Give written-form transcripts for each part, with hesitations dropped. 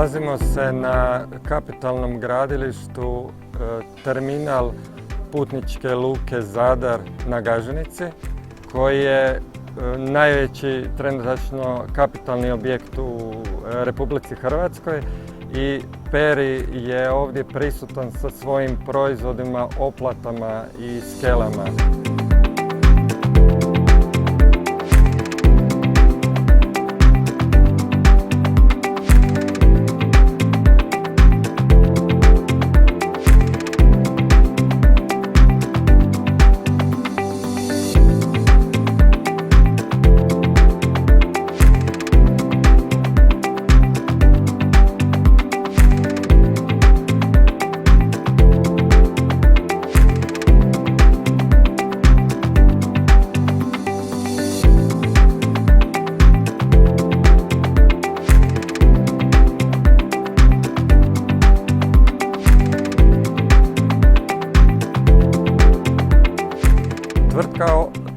Nalazimo se na kapitalnom gradilištu terminal putničke luke Zadar na Gaženici, koji je najveći trenutačno kapitalni objekt u Republici Hrvatskoj i Peri je ovdje prisutan sa svojim proizvodima, oplatama i skelama. Tvrtka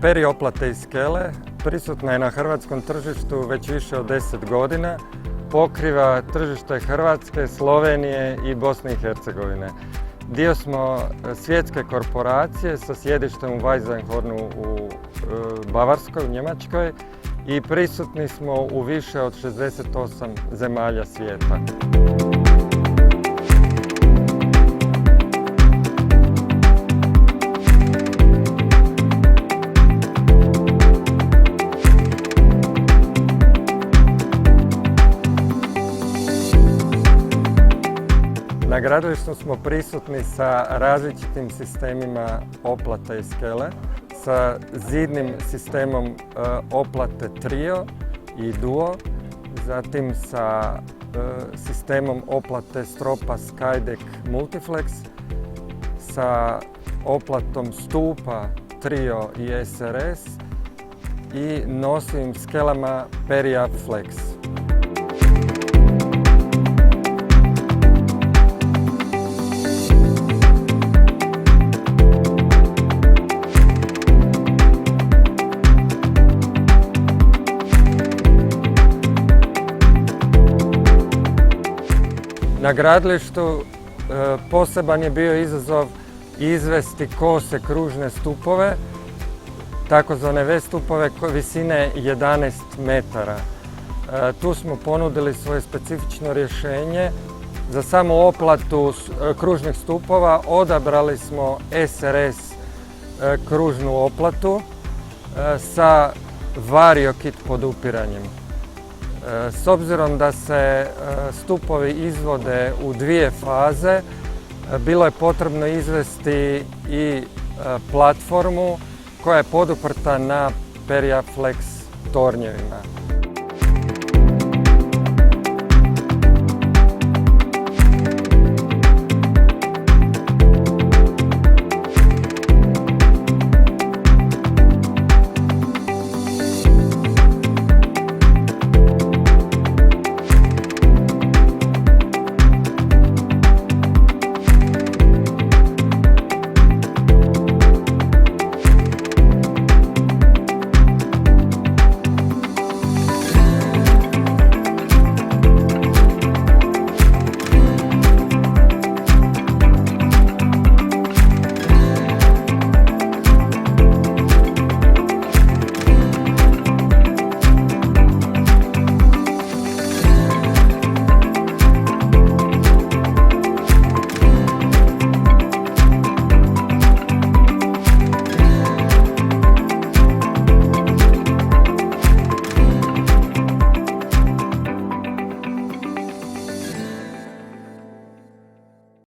Peri oplate i skele prisutna je na hrvatskom tržištu već više od 10 godina. Pokriva tržište Hrvatske, Slovenije i Bosne i Hercegovine. Dio smo svjetske korporacije sa sjedištem u Weissenhornu u Bavarskoj, u Njemačkoj, i prisutni smo u više od 68 zemalja svijeta. Na gradilištu smo prisutni sa različitim sistemima oplate i skele, sa zidnim sistemom oplate Trio i Duo, zatim sa sistemom oplate stropa Skydeck Multiflex, sa oplatom stupa Trio i SRS i nosivim skelama Peri Flex. Na gradilištu poseban je bio izazov izvesti kose kružne stupove, takozvane V stupove visine 11 metara. Tu smo ponudili svoje specifično rješenje. Za samu oplatu kružnih stupova odabrali smo SRS kružnu oplatu sa Vario kit podupiranjem. S obzirom da se stupovi izvode u dvije faze, bilo je potrebno izvesti i platformu koja je poduprta na Peri Flex tornjevima.